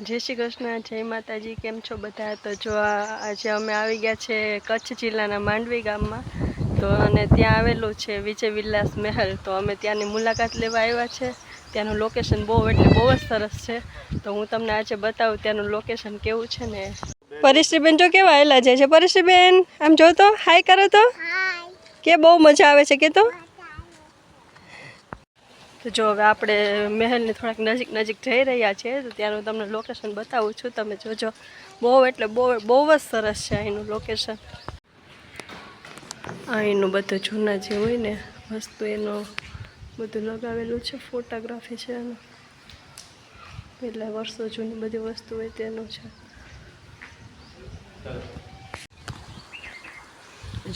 જય શ્રી કૃષ્ણ, જય માતાજી. કેમ છો બધા? તો જો આજે અમે આવી ગયા છે કચ્છ જિલ્લાના માંડવી ગામમાં. તો અને ત્યાં આવેલું છે વિજય વિલાસ મહેલ. તો અમે ત્યાંની મુલાકાત લેવા આવ્યા છે. ત્યાંનું લોકેશન બહુ એટલે બહુ જ સરસ છે. તો હું તમને આજે બતાવું ત્યાંનું લોકેશન કેવું છે ને. પરિશ્રીબેન જો કેવા આવેલા જાય છે. પરિશ્રીબેન આમ જો તો હાય કરો તો કે બહુ મજા આવે છે કે તો. તો જો હવે આપણે મહેલની થોડાક નજીક જઈ રહ્યા છીએ. તો ત્યાંનું તમને લોકેશન બતાવું છું, તમે જોજો. બહુ એટલે બહુ જ સરસ છે અહીંનું લોકેશન. અહીંનું બધું જૂના જે હોય ને વસ્તુ એનું બધું લગાવેલું છે. ફોટોગ્રાફી છે એનું, પહેલાં વર્ષો જૂની બધી વસ્તુ હોય તેનું છે.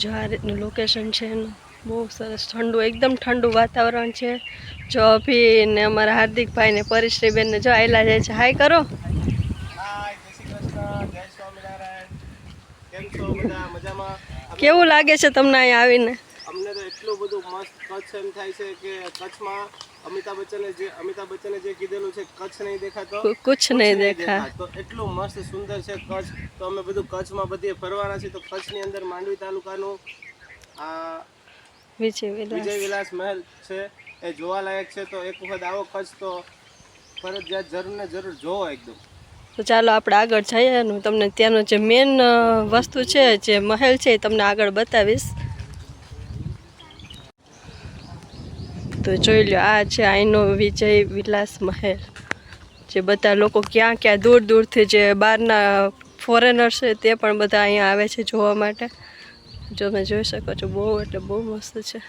જો આ રીતનું લોકેશન છે એનું, બહુ સરસ. ઠંડુ, એકદમ ઠંડુ વાતાવરણ છે. જો અભી ને અમારા હાર્દિકભાઈ ને પરિશ્રીબેન ને જો આયલા જાય છે. હાય કરો. કેવું લાગે છે તમને અહીંયા આવીને? અમને તો એટલું બધું મસ્ત કચ્છ એમ થાય છે કે કચ્છમાં અમિતાભ બચ્ચને જે કીધેલું છે, કચ્છ નહીં દેખાતો કુછ નહીં દેખા. તો એટલું મસ્ત સુંદર છે કચ્છ. તો અમે બધું કચ્છમાં બધે ફરવાના છીએ. તો કચ્છની અંદર માંડવી તાલુકાનું આ વિજય વિલાસ મહેલ છે, એ જોવાલાયક છે. તો એક વખત આવો કચ્છ તો ફરજિયાત જરૂર ને જરૂર જોવો એકદમ. તો ચાલો આપણે આગળ જઈએ. હું તમને ત્યાંનો જે મેન વસ્તુ છે, જે મહેલ છે, એ તમને આગળ બતાવીશ. તો જોઈ લો, આ છે અહીંનો વિજય વિલાસ મહેલ. જે બધા લોકો ક્યાં દૂરથી જે બહારના ફોરેનર છે તે પણ બધા અહીંયા આવે છે જોવા માટે. જો તમે જોઈ શકો છો, બહુ એટલે બહુ મસ્ત છે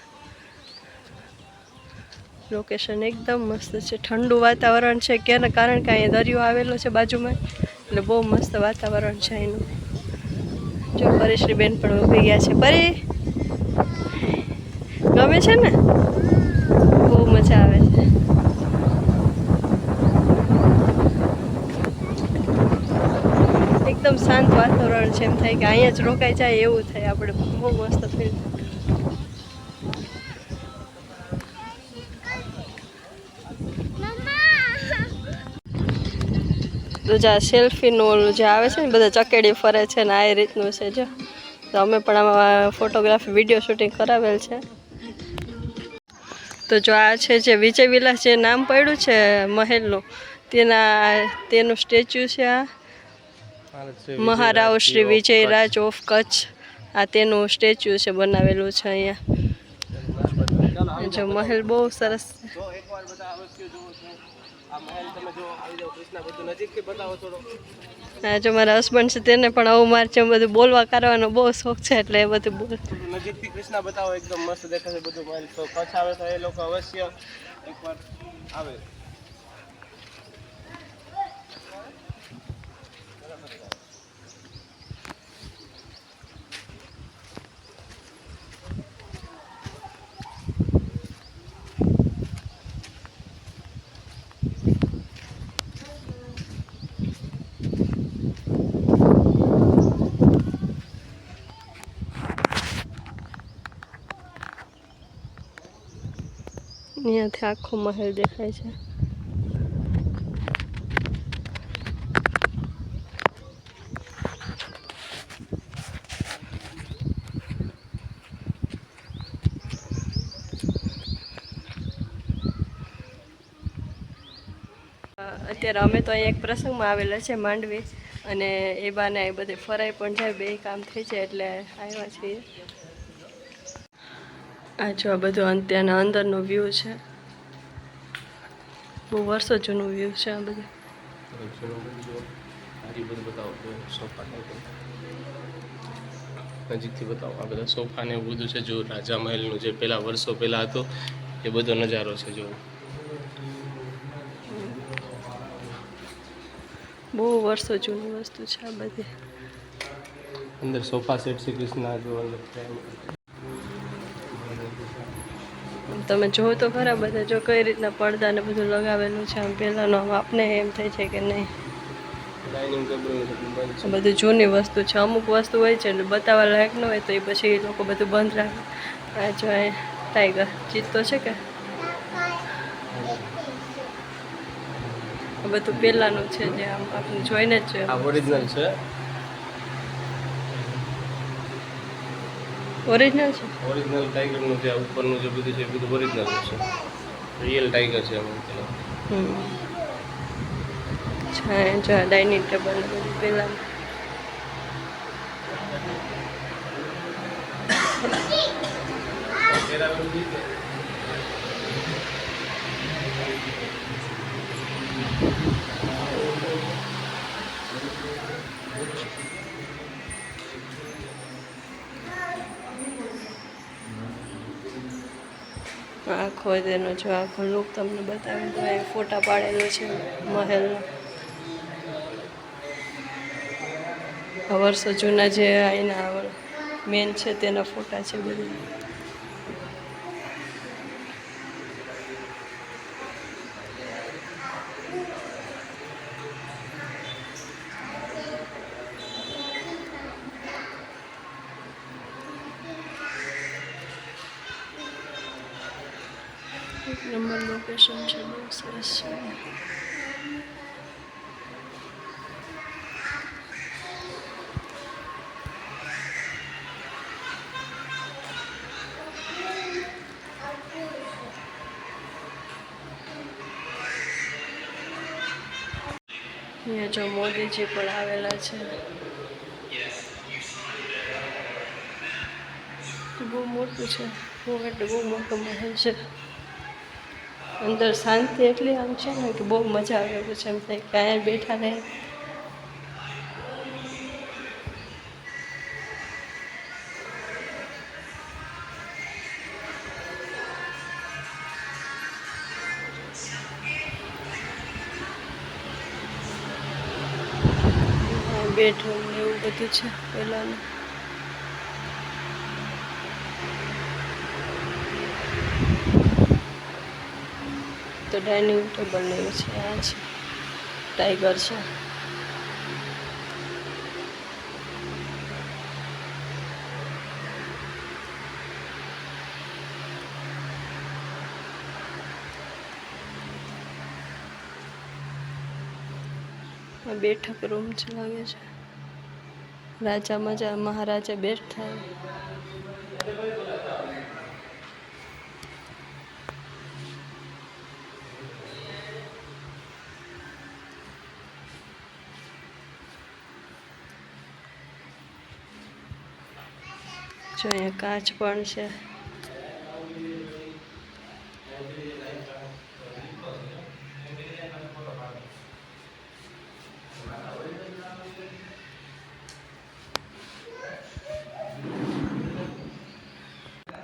લોકેશન. એકદમ મસ્ત છે. ઠંડુ વાતાવરણ છે કે કારણ કે અહીંયા દરિયો આવેલો છે બાજુમાં, એટલે બહુ મસ્ત વાતાવરણ છે અહીંનું. જો પરિશ્રીબેન પણ ઊભી ગયા છે. પરી ગમે છે ને? બહુ મજા આવે છે. એકદમ શાંત વાતાવરણ છે. એમ થાય કે અહીંયા જ રોકાઈ જાય એવું થાય આપણે. બહુ મસ્ત ફીલ. તો જે સેલ્ફીનું ઓલું જે આવે છે ને, બધા ચકેડી ફરે છે ને, આ રીતનું છે. જો તો અમે પણ આમાં ફોટોગ્રાફી વિડીયો શૂટિંગ કરાવેલ છે. તો જો આ છે જે વિજય વિલાસ જે નામ પડ્યું છે મહેલનું, તેનું સ્ટેચ્યુ છે. આ મહારાવ શ્રી વિજયરાજ ઓફ કચ્છ, આ તેનું સ્ટેચ્યુ છે, બનાવેલું છે અહીંયા. જો મહેલ બહુ સરસ છે. હા, જો મારા હસબન્ડ છે તેને પણ આવું મારે છે બધું બોલવા કરવાનો બહુ શોખ છે, એટલે એ બધું બોલ. નજીકથી કૃષ્ણ બતાવો, એકદમ મસ્ત દેખાશે બધું મહેલ. તો કચ્છ આવે તો એ લોકો અવશ્ય એકવાર આવે. અહીંયાથી આખો મહેલ દેખાય છે. અત્યારે અમે તો અહીંયા એક પ્રસંગમાં આવેલા છે માંડવી, અને એ બાને એ બધે ફરાઈ પણ જાય, બે કામ થઈ જાય એટલે આવ્યા છીએ. આ જો આ બધું ત્યાંના અંદરનો વ્યૂ છે. બહુ વર્ષો જૂનું વ્યૂ છે આ બધું. હજી બધું બતાવો સોફા નજીકથી બતાવો. આ બધા સોફા ને એવું બધું છે. જો રાજા મહેલનું જે પહેલાં વર્ષો પહેલાં હતો એ બધો નજારો છે. જો બહુ વર્ષો જૂની વસ્તુ છે આ બધી. અંદર સોફા સેટ શ્રી કૃષ્ણ જો અંદર તમે જોવો તો ખરા બધા જો કઈ રીતના પડદા ને બધું લગાવેલું છે. આમ પહેલાંનો આમ આપને એમ થાય છે કે નહીં ડાઇનિંગ ટેબલ બધું જૂની વસ્તુ છે. અમુક વસ્તુ હોય છે એટલે બતાવવા લાયક ન હોય તો એ પછી એ લોકો બધું બંધ રાખે. આ જો ટાઈગર ચિત્તો છે કે આ બધું પહેલાંનું છે જે આમ આપણે જોઈને જ આ ઓરિજિનલ છે. ઓરિજિનલ છે. ઓરિજિનલ ટાઈગરનું જે ઉપરનું જે બધું છે એ બધું ઓરિજિનલ છે. રિયલ ટાઈગર છે એમ પેલા. જો ડાઇનિંગ ટેબલ ને બધું પહેલાં આખો તેનો જો આખો લુક તમને બતાવી તો એ ફોટા પાડેલો છે મહેલનો. વર્ષો જૂના જે એના મેન છે તેના ફોટા છે બધા. એક નંબર લોકેશન છે. બહુ સરસ છે. અહીંયા જો મોદીજી પણ આવેલા છે. બહુ મોટું છે. બહુ મોટો મહેલ છે. અંદર શાંતિ એટલી આમ છે ને કે બહુ મજા આવે છે. એમ થાય કે અહીંયા બેઠા રહે. બેડરૂમ ને એવું બધું છે પહેલાંનું. તો ડાઇનિંગ ટેબલ ને એવું છે. આ છે ટાઈગર છે. આ બેઠક રૂમ છે લાગે છે. રાજા મહારાજા બેઠા. જો અહીંયા કાચ પણ છે.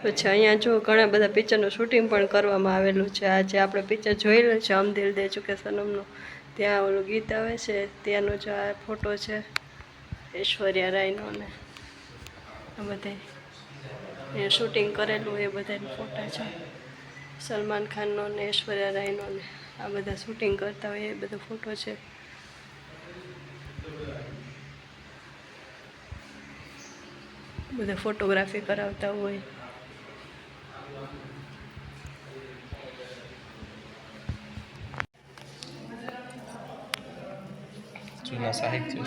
પછી અહીંયા જો ઘણા બધા પિક્ચરનું શૂટિંગ પણ કરવામાં આવેલું છે. આ જે આપણે પિક્ચર જોયેલું છે હમ દિલ દે ચુકે સનમનું, ત્યાં ઓલું ગીત આવે છે ત્યાંનો જો આ ફોટો છે ઐશ્વર્યા રાયનો ને આ બધા એ શૂટિંગ કરેલું એ બધા ફોટા છે. સલમાન ખાનનો ને ઐશ્વર્યા રાયનો ને આ બધા શૂટિંગ કરતા હોય એ બધો ફોટો છે. બધા ફોટોગ્રાફી કરાવતા હોય. જૂના સાહિત્ય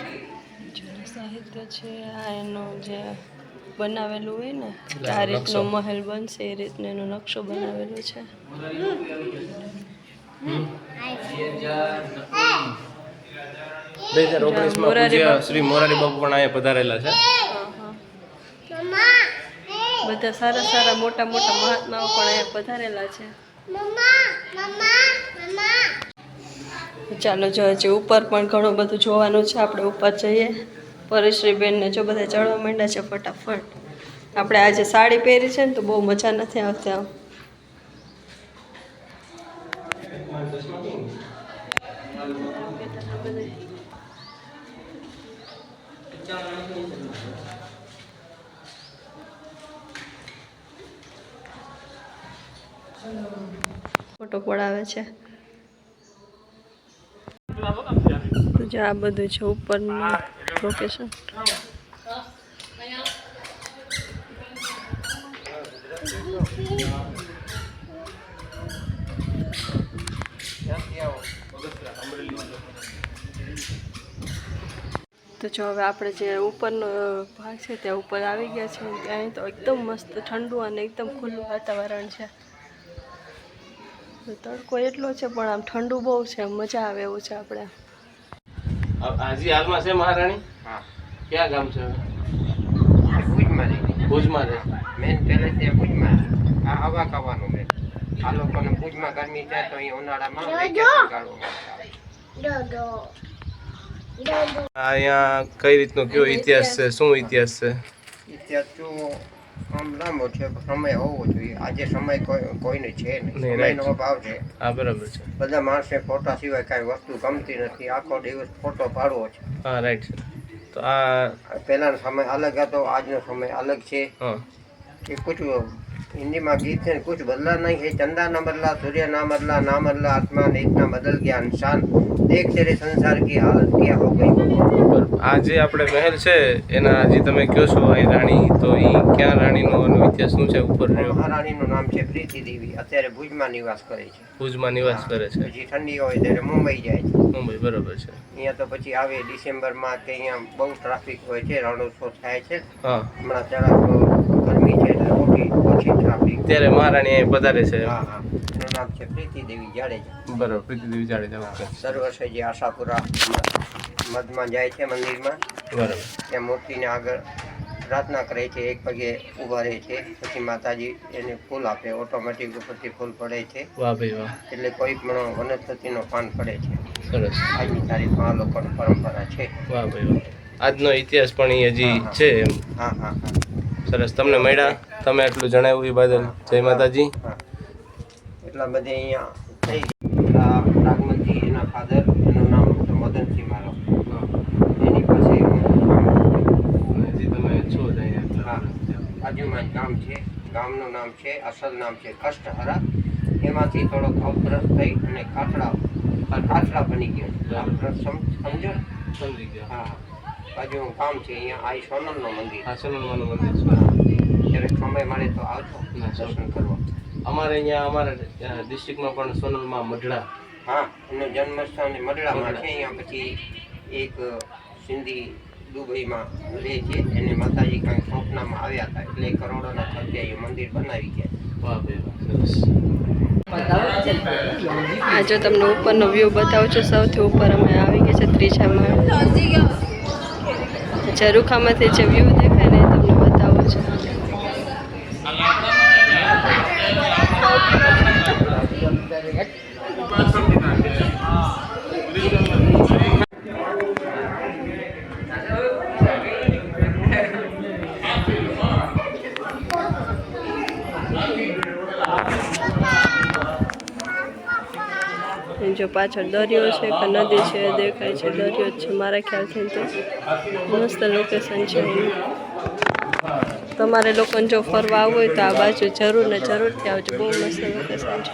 છે. આ એનો જે બનાવેલું હોય ને આ રીતનો મહેલ બનશે એ રીતનો એનો નકશો બનાવેલો છે. શ્રી મોરારી બાપુ પણ અહીંયા પધારેલા છે. બધા સારા સારા મોટા મોટા મહાત્માઓ પણ અહીંયા પધારેલા છે. ચાલો જો હજી ઉપર પણ ઘણું બધું જોવાનું છે, આપણે ઉપર જઈએ. પરેશ્રીબેનને જો બધા ચડવા માંડ્યા છે ફટાફટ. આપણે આજે સાડી પહેરી છે ને તો બહુ મજા નથી આવતી આમ. ફોટો પડાવે છે તો જો આ બધું છે ઉપરનું લોકેશન. તો જો હવે આપણે જે ઉપરનો ભાગ છે ત્યાં ઉપર આવી ગયા છે. ત્યાં તો એકદમ મસ્ત ઠંડુ અને એકદમ ખુલ્લું વાતાવરણ છે. તડકો એટલો છે પણ આમ ઠંડુ બહુ છે, મજા આવે એવું છે. આપણે હાજી હાલમાં છે મહારાણી. હા, ક્યાં ગામ છે? ભુજમાં રહે. મેન પેલે ત્યાં ભુજમાં આ હવા ખાવાનું મેં આ લોકોને ભુજમાં ગરમી થાય તો અહીં ઉનાળામાં વેકેશન કાઢવામાં. અહીંયા કઈ રીતનો કયો ઇતિહાસ છે, શું ઇતિહાસ છે? ઇતિહાસ તો આમ લાંબો છે, સમય હોવો જોઈએ. આજે સમય કોઈને છે નહીં, સમયનો અભાવ છે. હા બરાબર છે. બધા માણસે ફોટા સિવાય કાંઈ વસ્તુ ગમતી નથી. આખો દિવસ ફોટો પાડવો છે. હા રાઈટ છે. તો આ પહેલાનો સમય અલગ હતો, આજનો સમય અલગ છે. હા कि कुछ हिंदी में गीत है, कुछ बदला नहीं है. चंदा न बदला, सूर्य ना बदला, ना बदला आसमान, इतना बदल गया इंसान. देख तेरे संसार की हालत क्या हो गई. આ જે આપણે મહેલ છે એના હજી તમે કહો છો અહીં રાણી, તો એ ક્યાં રાણીનો એનો ઇતિહાસ શું છે? ઉપર મહારાણીનું નામ છે પ્રીતિ દેવી. અત્યારે ભુજમાં નિવાસ કરે છે. ભુજમાં નિવાસ કરે છે. પછી ઠંડી હોય ત્યારે મુંબઈ જાય છે. મુંબઈ બરાબર છે. અહીંયા તો પછી આવે ડિસેમ્બરમાં કે અહીંયા બહુ ટ્રાફિક હોય છે, રણોત્સવ થાય છે. હા હમણાં જરાક ગરમી છે એટલે ઓછી ટ્રાફિક. ત્યારે મહારાણી અહીં પધારે છે. હા હા, એનું નામ છે પ્રીતિ દેવી જાડેજા. બરાબર, પ્રીતિ દેવી જાડેજા. દર વર્ષે જે આશાપુરા મધમાં જાય છે મંદિરમાં, બરાબર, ત્યાં મૂર્તિને આગળ પ્રાર્થના કરે છે, એક પગે ઊભા રહે છે. પછી માતાજી એને ફૂલ આપે, ઓટોમેટિક ઉપરથી ફૂલ પડે છે. વાહ ભાઈ વાહ. એટલે કોઈ પણ વનસ્પતિનો પાન પડે છે. સરસ. આજની તારીખમાં આ લોકોની પરંપરા છે. વાહ ભાઈ વાહ. આજનો ઇતિહાસ પણ એ હજી છે એમ. હા હા હા, સરસ. તમને મળ્યા, તમે એટલું જણાવ્યું એ બદલ જય માતાજી. હા, એટલા બધે અહીંયા થઈ ગયા. રાગમલજી એના ફાધર, એનું નામ હતું મદનસિંહ મારો. એની પાસે હજી તમે છો જ અહીંયા. હા, બાજુમાં જ ગામ છે. ગામનું નામ છે, અસલ નામ છે કષ્ટહરા. એમાંથી થોડોક અવગ્રસ્ત થઈ અને ખાટલા બની ગયો. સમજો? સમજી ગયા. હા, બાજુનું ગામ છે. અહીંયા આઈ સોનલનું મંદિર. હા, સોનલમાનું મંદિર છે. જ્યારે સમય મળે તો આવજો દર્શન કરવા. અમારે અહીંયા અમારા ડિસ્ટ્રિક્ટમાં પણ સોનલમાં મઢડા. હા, એનું જન્મસ્થાન મડડામાં છે. અહીંયા પછી એક સિંધી દુબઈમાં રહે છે, એને માતાજી કાંઈ સ્વપ્નમાં આવ્યા હતા એટલે કરોડોના ખર્ચે એ મંદિર બનાવી ગયા. વાહ ભાઈ વાહ, સરસ. આ જો તમને ઉપરનો વ્યૂ બતાવું છું. સૌથી ઉપર અમે આવી ગયા છે, ત્રીજા માળ. ઝરૂખામાંથી જે વ્યૂ દેખાય ને એ તમને બતાવું છું. જો પાછળ દરિયો છે કે નદી છે દેખાય છે, દરિયો જ છે મારા ખ્યાલથી. તો મસ્ત લોકેશન છે. તમારે લોકોને જો ફરવા આવવું હોય તો આ બાજુ જરૂર ને જરૂરથી આવજો. બહુ મસ્ત લોકેશન છે.